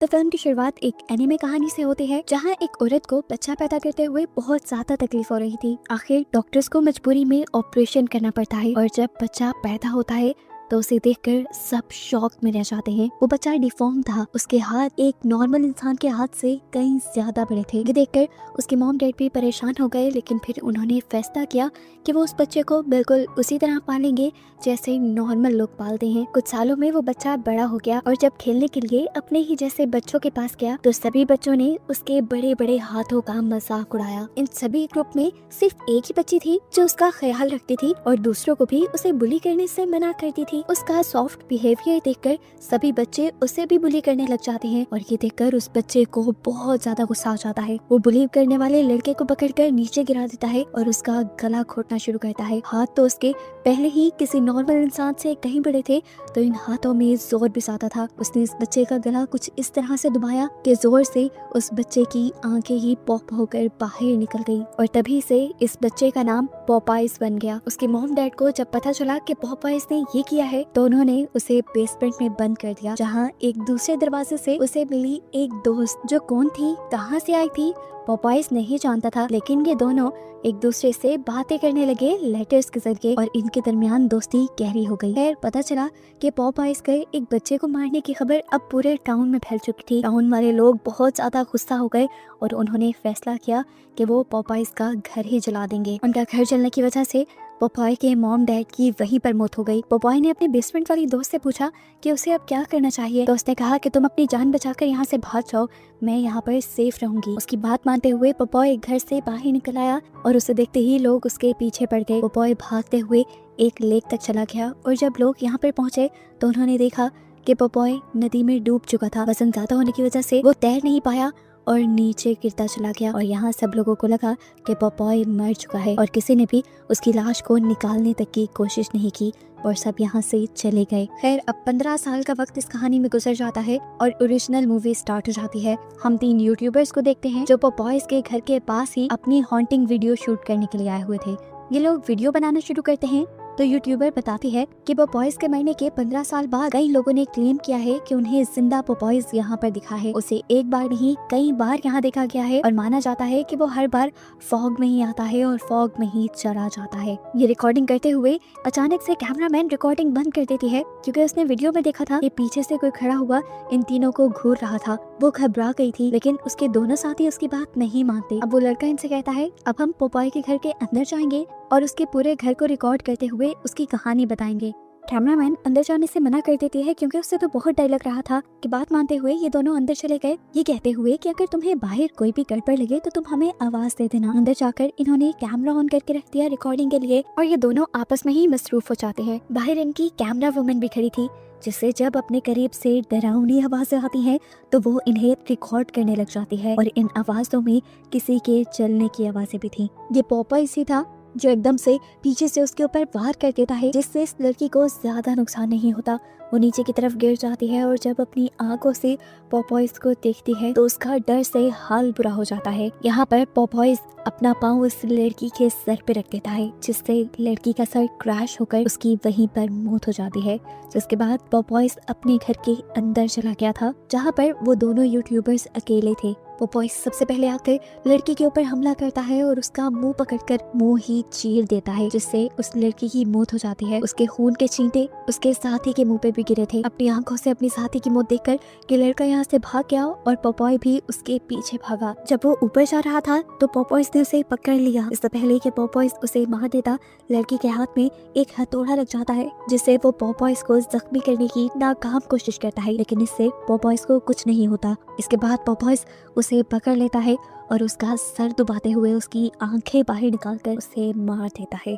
तो फिल्म की शुरुआत एक एनीमे कहानी से होती है जहां एक औरत को बच्चा पैदा करते हुए बहुत ज्यादा तकलीफ हो रही थी। आखिर डॉक्टर्स को मजबूरी में ऑपरेशन करना पड़ता है और जब बच्चा पैदा होता है तो उसे देखकर सब शॉक में रह जाते हैं। वो बच्चा डिफॉर्म था, उसके हाथ एक नॉर्मल इंसान के हाथ से कहीं ज्यादा बड़े थे। ये देखकर उसके मॉम डैड भी परेशान हो गए, लेकिन फिर उन्होंने फैसला किया कि वो उस बच्चे को बिल्कुल उसी तरह पालेंगे जैसे नॉर्मल लोग पालते हैं। कुछ सालों में वो बच्चा बड़ा हो गया और जब खेलने के लिए अपने ही जैसे बच्चों के पास गया तो सभी बच्चों ने उसके बड़े बड़े हाथों का मजाक उड़ाया। इन सभी ग्रुप में सिर्फ एक ही बच्ची थी जो उसका ख्याल रखती थी और दूसरों को भी उसे बुली करने से मना करती थी। उसका सॉफ्ट बिहेवियर देखकर सभी बच्चे उसे भी बुली करने लग जाते हैं और ये देखकर उस बच्चे को बहुत ज्यादा गुस्सा आ जाता है। वो बुली करने वाले लड़के को पकड़कर नीचे गिरा देता है और उसका गला घोटना शुरू करता है। हाथ तो उसके पहले ही किसी नॉर्मल इंसान से कहीं बड़े थे, तो इन हाथों में जोर भी ज्यादा था। उसने इस बच्चे का गला कुछ इस तरह से दबाया कि जोर से उस बच्चे की आंखें ही पॉप होकर बाहर निकल गई और तभी से इस बच्चे का नाम पॉपाइज बन गया। उसके मॉम डैड को जब पता चला कि पॉपाइज ने ये किया है तो उन्होंने उसे बेसमेंट में बंद कर दिया, जहाँ एक दूसरे दरवाजे से उसे मिली एक दोस्त जो कौन थी, कहाँ से आई थी, पॉपाइज नहीं जानता था। लेकिन ये दोनों एक दूसरे से बातें करने लगे लेटर्स के जरिए और इनके दरमियान दोस्ती गहरी हो गई। खैर पता चला कि पॉपाइज के एक बच्चे को मारने की खबर अब पूरे टाउन में फैल चुकी थी। टाउन वाले लोग बहुत ज्यादा गुस्सा हो गए और उन्होंने फैसला किया कि वो पॉपाइज का घर ही जला देंगे। उनका घर जलने की वजह से पॉपाई के मॉम डैड की वहीं पर मौत हो गई। पॉपाई ने अपने बेसमेंट वाली दोस्त से पूछा कि उसे अब क्या करना चाहिए। दोस्त ने कहा कि तुम अपनी जान बचाकर यहाँ से भाग जाओ, मैं यहाँ पर सेफ रहूंगी। उसकी बात मानते हुए पॉपाई घर से बाहर निकल आया और उसे देखते ही लोग उसके पीछे पड़ गए। पॉपाई भागते हुए एक लेक तक चला गया और जब लोग यहाँ पर पहुंचे तो उन्होंने देखा कि पॉपाई नदी में डूब चुका था। वजन ज्यादा होने की वजह से वो तैर नहीं पाया और नीचे गिरता चला गया और यहाँ सब लोगों को लगा कि पॉपाई मर चुका है और किसी ने भी उसकी लाश को निकालने तक की कोशिश नहीं की और सब यहाँ से चले गए। खैर अब 15 साल का वक्त इस कहानी में गुजर जाता है और ओरिजिनल मूवी स्टार्ट हो जाती है। हम 3 यूट्यूबर्स को देखते हैं जो पॉपाइज के घर के पास ही अपनी हॉन्टिंग वीडियो शूट करने के लिए आए हुए थे। ये लोग वीडियो बनाना शुरू करते हैं तो यूट्यूबर बताती है कि पॉपाइज के मरने के 15 साल बाद कई लोगों ने क्लेम किया है कि उन्हें जिंदा पॉपाइज यहाँ पर दिखा है। उसे एक बार नहीं कई बार यहाँ देखा गया है और माना जाता है कि वो हर बार फॉग में ही आता है और फॉग में ही चला जाता है। ये रिकॉर्डिंग करते हुए अचानक से कैमरामैन रिकॉर्डिंग बंद कर देती है क्योंकि उसने वीडियो में देखा था कि पीछे से कोई खड़ा हुआ इन तीनों को घूर रहा था। वो घबरा गई थी लेकिन उसके दोनों साथी उसकी बात नहीं मानते। अब वो लड़का इनसे कहता है अब हम पॉपाई के घर के अंदर जाएंगे और उसके पूरे घर को रिकॉर्ड करते हुए उसकी कहानी बताएंगे। कैमरामैन अंदर जाने से मना कर देती है क्योंकि उससे तो बहुत डर लग रहा था। कि बात मानते हुए ये दोनों अंदर चले गए, ये कहते हुए कि अगर तुम्हें बाहर कोई भी गड़बड़ लगे तो तुम हमें आवाज दे देना। अंदर जाकर इन्होंने कैमरा ऑन करके रख दिया रिकॉर्डिंग के लिए और ये दोनों आपस में ही मसरूफ हो जाते हैं। बाहर इनकी कैमरा वुमन भी खड़ी थी जिससे जब अपने करीब से डरावनी आवाजें आती हैं तो वो इन्हें रिकॉर्ड करने लग जाती है और इन आवाजों में किसी के चलने की आवाजें भी थी। ये पॉपाइज ही था जो एकदम से पीछे से उसके ऊपर वार कर देता है जिससे इस लड़की को ज्यादा नुकसान नहीं होता। वो नीचे की तरफ गिर जाती है और जब अपनी आंखों से पॉपाइज को देखती है तो उसका डर से हाल बुरा हो जाता है। यहाँ पर पॉपाइज अपना पाँव उस लड़की के सर पे रख देता है जिससे लड़की का सर क्रैश होकर उसकी वहीं पर मौत हो जाती है। जिसके बाद पॉपाइज अपने घर के अंदर चला गया था जहाँ पर वो दोनों यूट्यूबर्स अकेले थे। पॉपाइज सबसे पहले आकर लड़की के ऊपर हमला करता है और उसका मुंह पकड़कर मुंह ही चीर देता है जिससे उस लड़की की मौत हो जाती है। उसके खून के छींटे उसके साथी के मुंह पे भी गिरे थे। अपनी आंखों से अपनी साथी की मौत देखकर कि लड़का यहाँ से भाग गया और पॉपाई भी उसके पीछे भागा। जब वो ऊपर जा रहा था तो पॉपाइज ने उसे पकड़ लिया। इससे पहले कि पॉपाइज उसे मार देता लड़की के हाथ में एक हथौड़ा लग जाता है जिससे वो पॉपाइज को जख्मी करने की नाकाम कोशिश करता है, लेकिन इससे पॉपाइज को कुछ नहीं होता। इसके बाद पॉपाइज उसे पकड़ लेता है और उसका सर दबाते हुए उसकी आंखें बाहर निकालकर उसे मार देता है।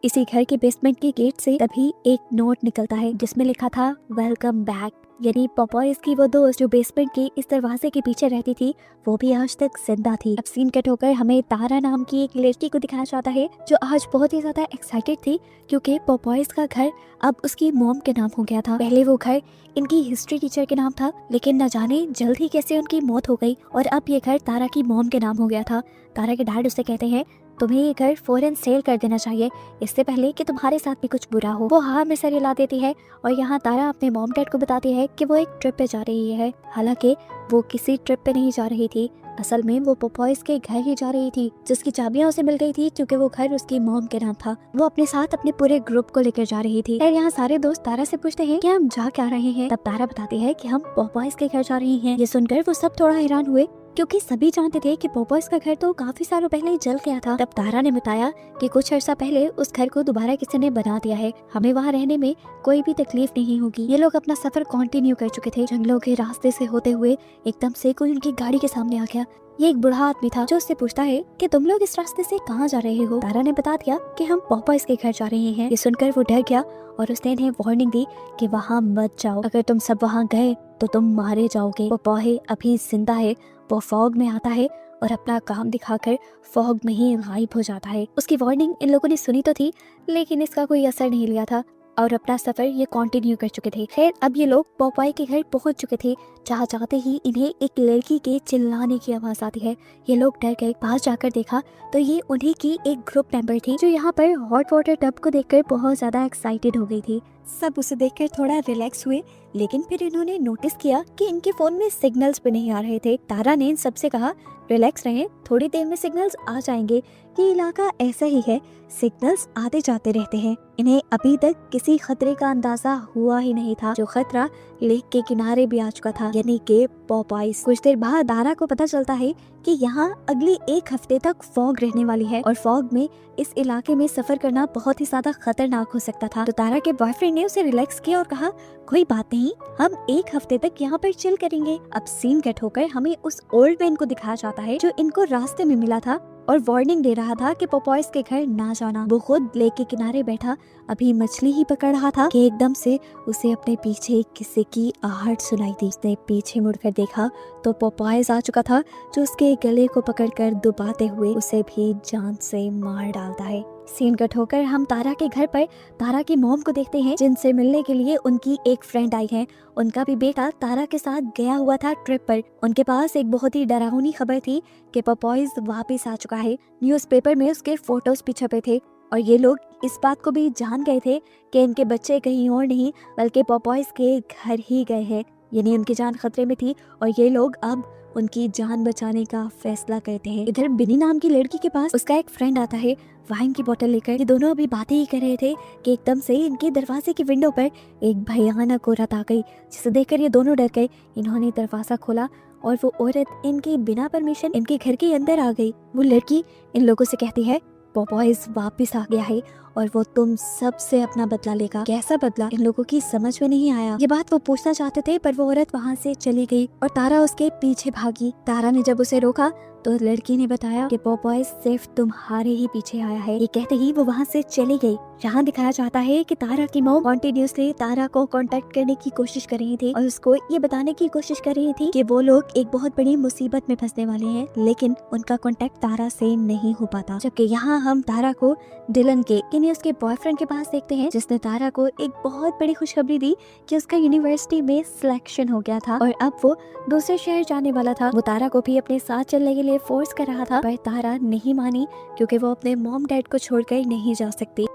इसी घर के बेसमेंट के गेट से तभी एक नोट निकलता है जिसमें लिखा था वेलकम बैक। यानी पॉपाइज की वो दोस्त जो बेसमेंट के इस दरवाजे के पीछे रहती थी वो भी आज तक जिंदा थी। अब सीन कट होकर हमें तारा नाम की एक लड़की को दिखाया जाता है जो आज बहुत ही ज्यादा एक्साइटेड थी क्योंकि पॉपाइज का घर अब उसकी मॉम के नाम हो गया था। पहले वो घर इनकी हिस्ट्री टीचर के नाम था लेकिन न जाने जल्द ही कैसे उनकी मौत हो गई और अब ये घर तारा की मॉम के नाम हो गया था। तारा के डैड उससे कहते हैं तुम्हें ये घर फौरन सेल कर देना चाहिए, इससे पहले कि तुम्हारे साथ भी कुछ बुरा हो। वो हाँ में सर हिला देती है और यहाँ तारा अपने मॉम डैड को बताती है कि वो एक ट्रिप पे जा रही है। हालांकि वो किसी ट्रिप पे नहीं जा रही थी, असल में वो पोपॉयज के घर ही जा रही थी, जिसकी चाबियां उसे मिल गई थी क्योंकि वो घर उसकी मॉम के नाम था। वो अपने साथ अपने पूरे ग्रुप को लेकर जा रही थी। फिर यहाँ सारे दोस्त तारा से पूछते हैं कि हम जा क्या रहे हैं। तब तारा बताती है कि हम पोपॉयज के घर जा रही हैं। ये सुनकर वो सब थोड़ा हैरान हुए क्योंकि सभी जानते थे कि पोपॉयज का घर तो काफी सालों पहले ही जल गया था। तब तारा ने बताया कि कुछ अर्सा पहले उस घर को दोबारा किसी ने बना दिया है, हमें वहाँ रहने में कोई भी तकलीफ नहीं होगी। ये लोग अपना सफर कंटिन्यू कर चुके थे। जंगलों के रास्ते से होते हुए एकदम से कोई उनकी गाड़ी के सामने आ गया। ये एक बूढ़ा आदमी था जो उससे पूछता है कि तुम लोग इस रास्ते से कहाँ जा रहे हो। तारा ने बता दिया कि हम पोपॉयज के घर जा रहे हैं। ये सुनकर वो डर गया और उसने इन्हें वार्निंग दी कि वहाँ मत जाओ, अगर तुम सब वहाँ गए तो तुम मारे जाओगे। पोपॉय अभी जिंदा है, वो फॉग में आता है और अपना काम दिखाकर फॉग में ही गायब हो जाता है। उसकी वार्निंग इन लोगों ने सुनी तो थी, लेकिन इसका कोई असर नहीं लिया था और अपना सफर ये कंटिन्यू कर चुके थे। खैर अब ये लोग पोपॉय के घर पहुंच चुके थे। जहाँ जाते ही इन्हें एक लड़की के चिल्लाने की आवाज आती है। ये लोग डर गए। पास जाकर देखा तो ये उन्हीं की एक ग्रुप मेंबर थी जो यहाँ पर हॉट वाटर टब को देखकर बहुत ज्यादा एक्साइटेड हो गई थी। सब उसे देखकर थोड़ा रिलैक्स हुए, लेकिन फिर इन्होंने नोटिस किया कि इनके फोन में सिग्नल्स भी नहीं आ रहे थे। तारा ने इन सबसे कहा रिलैक्स रहें, थोड़ी देर में सिग्नल्स आ जाएंगे, ये इलाका ऐसा ही है, सिग्नल्स आते जाते रहते हैं। इन्हें अभी तक किसी खतरे का अंदाजा हुआ ही नहीं था। जो खतरा लेक के किनारे भी आ चुका था, यानी कि पोपॉयज। कुछ देर बाद तारा को पता चलता है कि यहाँ अगले एक हफ्ते तक फॉग रहने वाली है और फॉग में इस इलाके में सफर करना बहुत ही ज्यादा खतरनाक हो सकता था। तो तारा के बॉयफ्रेंड ने उसे रिलैक्स किया और कहा कोई बात नहीं, हम एक हफ्ते तक यहाँ पर चिल करेंगे। अब सीन कट होकर हमें उस ओल्ड मैन को दिखाया जाता है जो इनको रास्ते में मिला था और वार्निंग दे रहा था कि पोपॉयज के घर ना जाना। वो खुद लेक के किनारे बैठा अभी मछली ही पकड़ रहा था कि एकदम से उसे अपने पीछे किसी की आहट सुनाई दी। उसने पीछे मुड़कर देखा तो पोपॉयज आ चुका था जो उसके गले को पकड़कर दुबाते हुए उसे भी जान से मार डालता है। सीन कट होकर हम तारा के घर पर तारा की मॉम को देखते हैं, जिनसे मिलने के लिए उनकी एक फ्रेंड आई है। उनका भी बेटा तारा के साथ गया हुआ था ट्रिप पर। उनके पास एक बहुत ही डरावनी खबर थी कि पोपॉयज वापस आ चुका है। न्यूज़पेपर में उसके फोटोज भी छपे थे और ये लोग इस बात को भी जान गए थे कि इनके बच्चे कहीं और नहीं बल्कि पोपॉयज के घर ही गए हैं, यानी उनकी जान खतरे में थी और ये लोग अब उनकी जान बचाने का फैसला करते हैं। इधर बिनी नाम की लड़की के पास उसका एक फ्रेंड आता है वाइन की बोतल लेकर। ये दोनों अभी बातें ही कर रहे थे कि एकदम से इनके दरवाजे की विंडो पर एक भयानक औरत आ गई, जिसे देखकर ये दोनों डर गए। इन्होंने दरवाजा खोला और वो औरत इनके बिना परमिशन इनके घर के अंदर आ गई। वो लड़की इन लोगों से कहती है पोपॉयज वापस आ गया है और वो तुम सब से अपना बदला लेगा। कैसा बदला, इन लोगों की समझ में नहीं आया। ये बात वो पूछना चाहते थे पर वो औरत वहाँ से चली गई और तारा उसके पीछे भागी। तारा ने जब उसे रोका तो लड़की ने बताया कि पोपॉयज सिर्फ तुम्हारे ही पीछे आया है। ये कहते ही वो वहाँ से चली गई। यहाँ दिखाया जाता है कि तारा की मॉम कॉन्टिन्यूसली तारा को कांटेक्ट करने की कोशिश कर रही थी और उसको ये बताने की कोशिश कर रही थी कि वो लोग एक बहुत बड़ी मुसीबत में फंसने वाले हैं, लेकिन उनका कांटेक्ट तारा से नहीं हो पाता। जबकि यहाँ हम तारा को डिलन के उसके बॉयफ्रेंड के पास देखते हैं, जिसने तारा को एक बहुत बड़ी खुशखबरी दी कि उसका यूनिवर्सिटी में सिलेक्शन हो गया था और अब वो दूसरे शहर जाने वाला था। वो तारा को भी अपने साथ चलने के लिए फोर्स कर रहा था पर तारा नहीं मानी क्योंकि वो अपने मॉम डैड को छोड़कर नहीं जा सकती।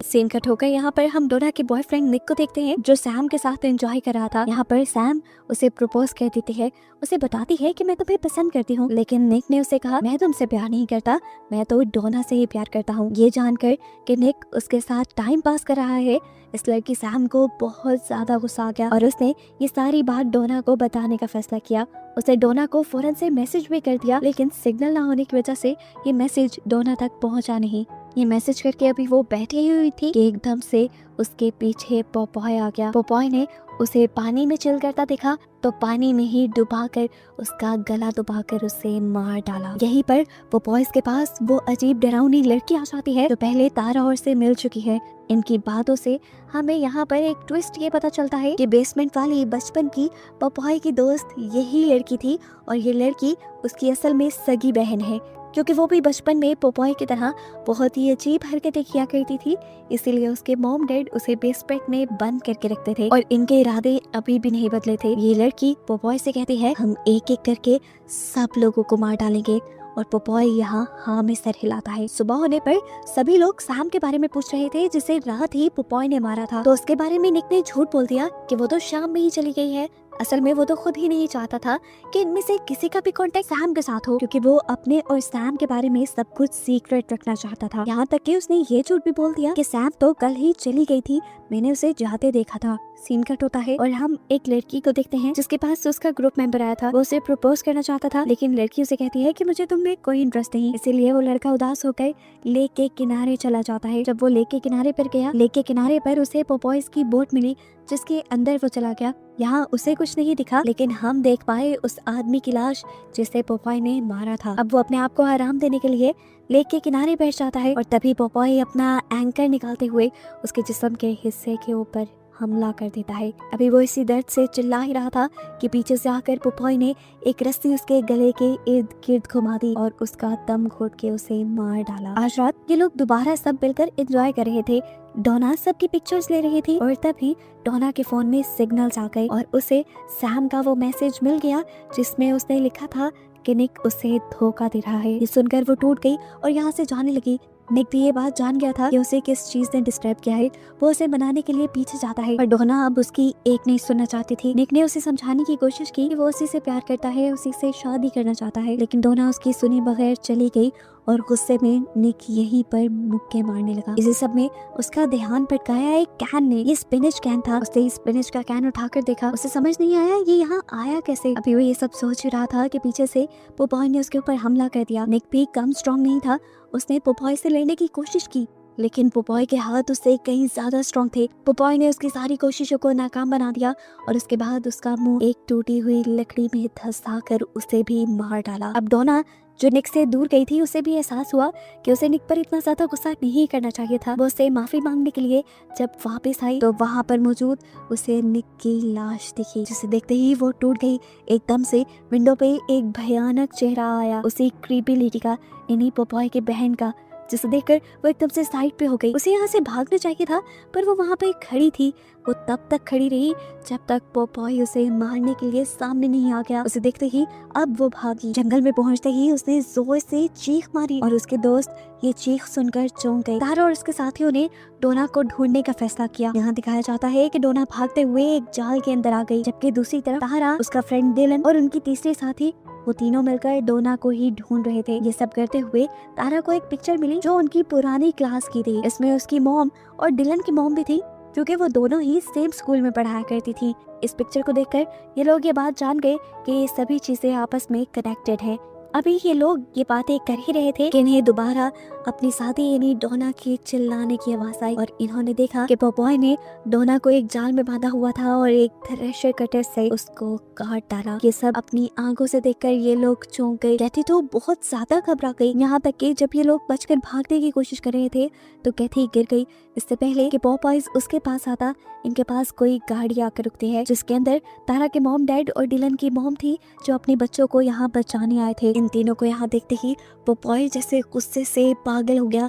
सीन कट होकर यहाँ पर हम डोना के बॉयफ्रेंड निक को देखते हैं जो सैम के साथ एंजॉय कर रहा था। यहाँ पर सैम उसे प्रपोज कर देती है, उसे बताती है कि मैं तुम्हें पसंद करती हूँ, लेकिन निक ने उसे कहा मैं तुमसे प्यार नहीं करता, मैं तो डोना से ही प्यार करता हूँ। ये जानकर कि निक उसके साथ टाइम पास कर रहा है, इस लड़की सैम को बहुत ज्यादा गुस्सा आ गया और उसने ये सारी बात डोना को बताने का फैसला किया। उसने डोना को फौरन से मैसेज भी कर दिया, लेकिन सिग्नल ना होने की वजह से ये मैसेज डोना तक पहुंचा नहीं। ये मैसेज करके अभी वो बैठी हुई थी कि एकदम से उसके पीछे पोपॉय आ गया। पोपॉय ने उसे पानी में चिल करता देखा तो पानी में ही डुबाकर उसका गला दबाकर उसे मार डाला। यहीं पर पोपॉयज के पास वो अजीब डरावनी लड़की आ जाती है जो पहले तारा और से मिल चुकी है। इनकी बातों से हमें यहाँ पर एक ट्विस्ट ये पता चलता है कि बेसमेंट वाली बचपन की पोपॉय की दोस्त यही लड़की थी और ये लड़की उसकी असल में सगी बहन है, क्योंकि वो भी बचपन में पोपॉय की तरह बहुत ही अजीब हरकतें किया करती थी, इसीलिए उसके मॉम डैड उसे बेसमेंट में बंद करके रखते थे और इनके इरादे अभी भी नहीं बदले थे। ये लड़की पोपॉय से कहती है हम एक एक करके सब लोगों को मार डालेंगे और पोपॉय यहाँ हाँ में सर हिलाता है। सुबह होने पर सभी लोग सैम के बारे में पूछ रहे थे जिसे रात ही पोपॉय ने मारा था। तो उसके बारे में निक ने झूठ बोल दिया कि वो तो शाम में ही चली गई है। असल में वो तो खुद ही नहीं चाहता था कि इनमें से किसी का भी कांटेक्ट सैम के साथ हो, क्योंकि वो अपने और सैम के बारे में सब कुछ सीक्रेट रखना चाहता था। यहाँ तक कि उसने ये झूठ भी बोल दिया कि सैम तो कल ही चली गई थी, मैंने उसे जाते देखा था। सीन कट होता है और हम एक लड़की को देखते हैं जिसके पास उसका ग्रुप मेंबर आया था। वो उसे प्रपोज करना चाहता था, लेकिन लड़की उसे कहती है कि मुझे तुम में कोई इंटरेस्ट नहीं। इसीलिए वो लड़का उदास होकर लेक के किनारे चला जाता है। जब वो लेक के किनारे पर गया, लेक के किनारे पर उसे पोपॉयज की बोट मिली जिसके अंदर वो चला गया। यहाँ उसे कुछ नहीं दिखा, लेकिन हम देख पाए उस आदमी की लाश जिसे पोपॉय ने मारा था। अब वो अपने आप को आराम देने के लिए लेक के किनारे बैठ जाता है और तभी पोपॉय अपना एंकर निकालते हुए उसके जिस्म के हिस्से के ऊपर हमला कर देता है। अभी वो इसी दर्द से चिल्ला ही रहा था कि पीछे से आकर पोपॉय ने एक रस्सी उसके गले के इर्द गिर्द घुमा दी और उसका दम घोट के उसे मार डाला। आज रात ये लोग दोबारा सब मिलकर एंजॉय कर रहे थे। डोना सबकी पिक्चर्स ले रही थी और तभी डोना के फोन में सिग्नल्स आ गए और उसे सैम का वो मैसेज मिल गया जिसमें उसने लिखा था कि निक उसे धोखा दे रहा है। ये सुनकर वो टूट गई और यहाँ से जाने लगी। निक भी ये बात जान गया था कि उसे किस चीज ने डिस्टर्ब किया है। वो उसे मनाने के लिए पीछे जाता है पर डोना अब उसकी एक नहीं सुनना चाहती थी। निक ने उसे समझाने की कोशिश की कि वो उसी से प्यार करता है, उसी से शादी करना चाहता है, लेकिन डोना उसकी सुने बगैर चली गई और गुस्से में निक यहीं पर मुक्के मारने लगा। इसी सब में उसका ध्यान भटकाया एक कैन ने। ये स्पिनिच कैन था। उसने स्पिनिच का कैन उठाकर देखा, उसे समझ नहीं आया ये यहाँ आया कैसे। अभी वो ये सब सोच रहा था कि पीछे से पोपॉय ने उसके ऊपर हमला कर दिया। निक भी कम स्ट्रॉन्ग नहीं था। उसने पोपॉय से लड़ने की कोशिश की, लेकिन पोपॉय के हाथ उससे कहीं ज्यादा स्ट्रॉन्ग थे। पोपॉय ने उसकी सारी कोशिशों को नाकाम बना दिया और उसके बाद उसका मुंह एक टूटी हुई लकड़ी में धंसा कर उसे भी मार डाला। अब डोना जो निक से दूर गई थी उसे भी एहसास हुआ कि उसे निक पर इतना ज्यादा गुस्सा नहीं करना चाहिए था। वो उससे माफी मांगने के लिए जब वापस आई तो वहाँ पर मौजूद उसे निक की लाश दिखी, जिसे देखते ही वो टूट गई। एकदम से विंडो पे एक भयानक चेहरा आया, उसी क्रीपी लेडी का, यानी पोपॉय की बहन का, जिसे देखकर वो एकदम से साइड पे हो गई। उसे यहाँ से भागना चाहिए था पर वो वहाँ पे खड़ी थी। वो तब तक खड़ी रही जब तक पोपॉय उसे मारने के लिए सामने नहीं आ गया। उसे देखते ही अब वो भागी। जंगल में पहुँचते ही उसने जोर से चीख मारी और उसके दोस्त ये चीख सुनकर चौंक गए। तारा और उसके साथियों ने डोना को ढूंढने का फैसला किया। यहाँ दिखाया जाता है कि डोना भागते हुए एक जाल के अंदर आ गई, जबकि दूसरी तरफ तारा, उसका फ्रेंड डिलन और उनकी तीसरी साथी, वो तीनों मिलकर डोना को ही ढूंढ रहे थे। ये सब करते हुए तारा को एक पिक्चर मिली जो उनकी पुरानी क्लास की थी। इसमें उसकी मॉम और डिलन की मॉम भी थी, क्योंकि वो दोनों ही सेम स्कूल में पढ़ाया करती थी। इस पिक्चर को देखकर ये लोग ये बात जान गए कि ये सभी चीजें आपस में कनेक्टेड हैं। अभी ये लोग ये बातें कर ही रहे थे कि इन्हें दोबारा अपनी साथी यानी डोना की चिल्लाने की आवाज आई और इन्होंने देखा कि पोपॉय ने डोना को एक जाल में बांधा हुआ था और एक थ्रेशर कटर से उसको काट डाला। ये सब अपनी आंखों से देखकर ये लोग चौंक गए। कैथी तो बहुत ज्यादा घबरा गई। यहाँ तक कि जब ये लोग बचकर भागने की कोशिश कर रहे थे तो कैथी गिर गई। इससे पहले कि पोपॉयज उसके पास आता, इनके पास कोई गाड़ी आकर रुकती है जिसके अंदर तारा के मॉम, डैड और डिलन की मॉम थी जो अपने बच्चों को यहाँ बचाने आए थे। इन तीनों को यहाँ देखते ही पोपॉय जैसे गुस्से से पागल हो गया।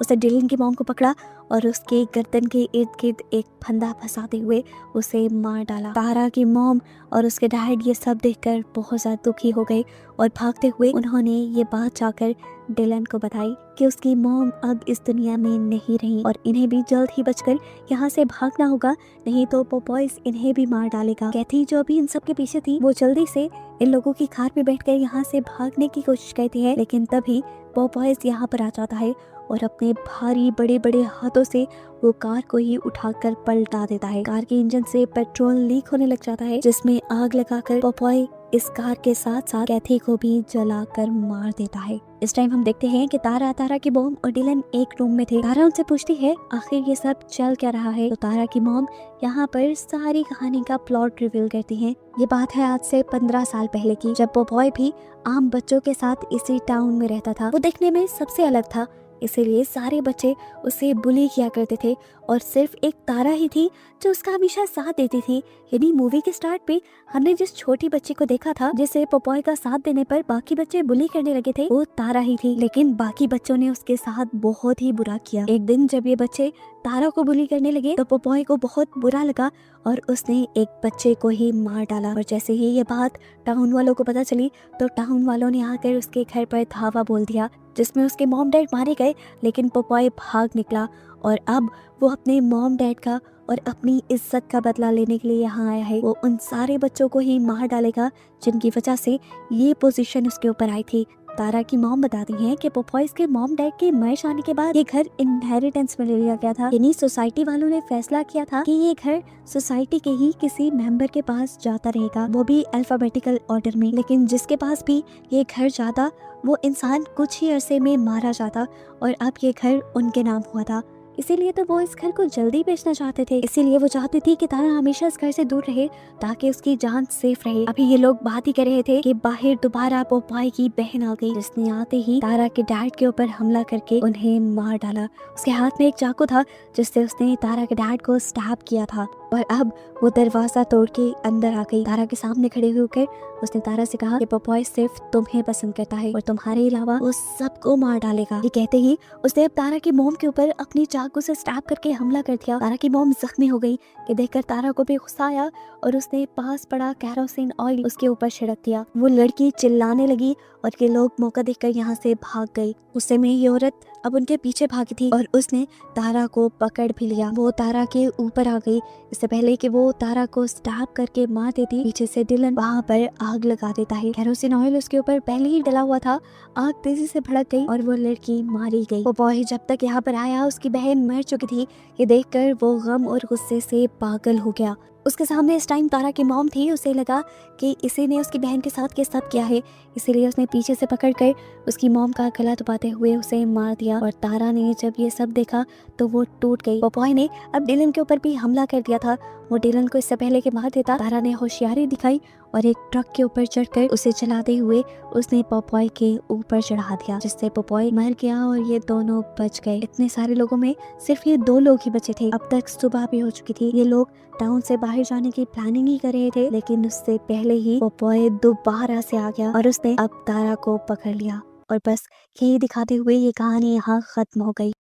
उसने डिलन की मॉम को पकड़ा और उसके गर्दन के इर्द गिर्द एक फंदा फंसाते हुए उसे मार डाला। तारा की मॉम और उसके डैड ये सब देखकर बहुत ज्यादा दुखी हो गए और भागते हुए उन्होंने ये बात जाकर डिलन को बताई कि उसकी मॉम अब इस दुनिया में नहीं रही और इन्हें भी जल्द ही बचकर यहाँ से भागना होगा, नहीं तो पोपॉयज इन्हें भी मार डालेगा। कैथी जो अभी इन सब के पीछे थी वो जल्दी से इन लोगों की कार पे बैठकर यहाँ से भागने की कोशिश करती है, लेकिन तभी पोपॉयज यहाँ पर आ जाता है और अपने भारी बड़े बड़े हाथों से वो कार को ही उठाकर पलटा देता है। कार के इंजन से पेट्रोल लीक होने लग जाता है, जिसमें आग लगाकर पोपॉय इस कार के साथ साथ कैथी को भी जलाकर मार देता है। इस टाइम हम देखते हैं कि तारा की मॉम और डिलन एक रूम में थे। तारा उनसे पूछती है आखिर ये सब चल क्या रहा है, तो तारा की मॉम यहाँ पर सारी कहानी का प्लॉट रिवील करती है। ये बात है आज से 15 साल पहले की, जब पोपॉय भी आम बच्चों के साथ इसी टाउन में रहता था। वो देखने में सबसे अलग था, इसीलिए सारे बच्चे उसे बुली किया करते थे और सिर्फ एक तारा ही थी जो उसका हमेशा साथ देती थी। यानी मूवी के स्टार्ट पे हमने जिस छोटी बच्ची को देखा था जिसे पोपॉय का साथ देने पर बाकी बच्चे बुली करने लगे थे, वो तारा ही थी। लेकिन बाकी बच्चों ने उसके साथ बहुत ही बुरा किया। एक दिन जब ये बच्चे तारा को बुली करने लगे तो पोपॉय को बहुत बुरा लगा और उसने एक बच्चे को ही मार डाला। और जैसे ही ये बात टाउन वालों को पता चली तो टाउन वालों ने आकर उसके घर पर धावा बोल दिया, जिसमें उसके मॉम डैड मारे गए। लेकिन पोपॉय भाग निकला और अब वो अपने मॉम डैड का और अपनी इज्जत का बदला लेने के लिए यहाँ आया है। वो उन सारे बच्चों को ही मार डालेगा जिनकी वजह से ये पोजीशन उसके ऊपर आई थी। तारा की मॉम बताती हैं कि पोपॉयज के मॉम डैड के मर जाने के बाद ये घर इनहेरिटेंस में ले लिया गया था। यानी सोसाइटी वालों ने फैसला किया था कि ये घर सोसाइटी के ही किसी मेंबर के पास जाता रहेगा, वो भी अल्फाबेटिकल ऑर्डर में। लेकिन जिसके पास भी ये घर जाता वो इंसान कुछ ही अरसे में मारा जाता और अब ये घर उनके नाम हुआ था। इसीलिए तो वो इस घर को जल्दी बेचना चाहते थे। इसीलिए वो चाहती थी कि तारा हमेशा इस घर से दूर रहे ताकि उसकी जान सेफ रहे। अभी ये लोग बात ही कर रहे थे कि बाहर दोबारा पोपॉय की बहन आ गई, जिसने आते ही तारा के डैड के ऊपर हमला करके उन्हें मार डाला। उसके हाथ में एक चाकू था जिससे उसने तारा के डैड को स्टैब किया था और अब वो दरवाजा तोड़ के अंदर आ गई। तारा के सामने खड़े होकर उसने तारा से कहा कि पोपॉय सिर्फ तुम्हें पसंद करता है और तुम्हारे अलावा वो सबको मार डालेगा। ये कहते ही उसने अब तारा की मोम के ऊपर अपनी चाकू से स्टैब करके हमला कर दिया। तारा की मोम जख्मी हो गई कि देखकर तारा को भी गुस्सा आया और उसने पास पड़ा कैरोसिन ऑयल उसके ऊपर छिड़क दिया। वो लड़की चिल्लाने लगी और ये लोग मौका देखकर यहाँ से भाग गई। गुस्से में ये औरत अब उनके पीछे भागी थी और उसने तारा को पकड़ भी लिया। वो तारा के ऊपर आ गई। इससे पहले कि वो तारा को स्टैब करके मार देती, पीछे से डिलन वहाँ पर आग लगा देता है। कैरोसिन ऑयल उसके ऊपर पहले ही डला हुआ था। आग तेजी से भड़क गई और वो लड़की मारी गई। वो बॉय जब तक यहाँ पर आया उसकी बहन मर चुकी थी। ये देखकर वो गम और गुस्से से पागल हो गया। उसके सामने इस टाइम तारा की मॉम थी। उसे लगा कि इसी ने उसकी बहन के साथ ये सब किया है, इसीलिए उसने पीछे से पकड़कर उसकी मॉम का गला दबाते हुए उसे मार दिया। और तारा ने जब ये सब देखा तो वो टूट गई। पोपॉय ने अब डिलन के ऊपर भी हमला कर दिया था। वो डिलन को इससे पहले कि मार देता, तारा ने होशियारी दिखाई और एक ट्रक के ऊपर चढ़कर उसे चलाते हुए उसने पोपॉय के ऊपर चढ़ा दिया, जिससे पोपॉय मर गया और ये दोनों बच गए। इतने सारे लोगों में सिर्फ ये 2 लोग ही बचे थे। अब तक सुबह भी हो चुकी थी। ये लोग टाउन से बाहर जाने की प्लानिंग ही कर रहे थे, लेकिन उससे पहले ही पोपॉय दोबारा से आ गया और उसने अब तारा को पकड़ लिया। और बस यही दिखाते हुए ये कहानी यहाँ खत्म हो गई।